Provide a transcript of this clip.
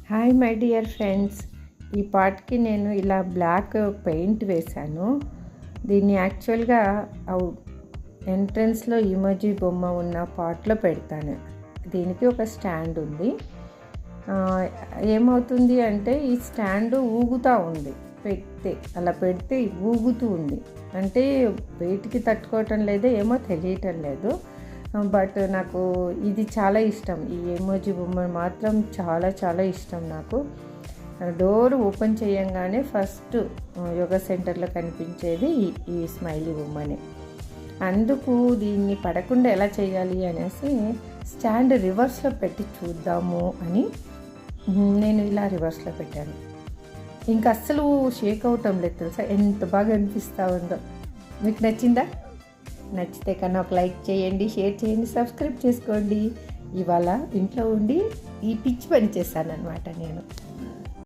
Hi my dear friends, ఈ పాట్కి నేను ఇలా బ్లాక్ పెయింట్ వేశాను. దీన్ని యాక్చువల్గా ఎంట్రన్స్లో ఇమోజీ బొమ్మ ఉన్న పాట్లో పెడతాను. దీనికి ఒక స్టాండ్ ఉంది. ఏమవుతుంది అంటే ఈ స్టాండ్ ఊగుతూ ఉంది, అలా పెడితే ఊగుతూ ఉంది. అంటే వెయిట్కి తట్టుకోవటం లేదో ఏమో తెలియటం లేదు. బట్ నాకు ఇది చాలా ఇష్టం. ఈ ఎమోజీ బొమ్మ మాత్రం చాలా చాలా ఇష్టం నాకు. డోర్ ఓపెన్ చేయంగానే ఫస్ట్ యోగా సెంటర్లో కనిపించేది ఈ స్మైలీ బొమ్మనే. అందుకు దీన్ని పడకుండా ఎలా చేయాలి అనేసి స్టాండ్ రివర్స్లో పెట్టి చూద్దాము అని నేను ఇలా రివర్స్లో పెట్టాను. ఇంకా అస్సలు షేక్ అవటం లేదు తెలుసా, ఎంత బాగా అనిపిస్తూ ఉందో. మీకు నచ్చిందా? నచ్చితే కన్నా ఒక లైక్ చేయండి, షేర్ చేయండి, సబ్స్క్రైబ్ చేసుకోండి. ఇవాళ ఇంట్లో ఉండి ఈ పిచ్చి పని చేశాను అనమాట నేను.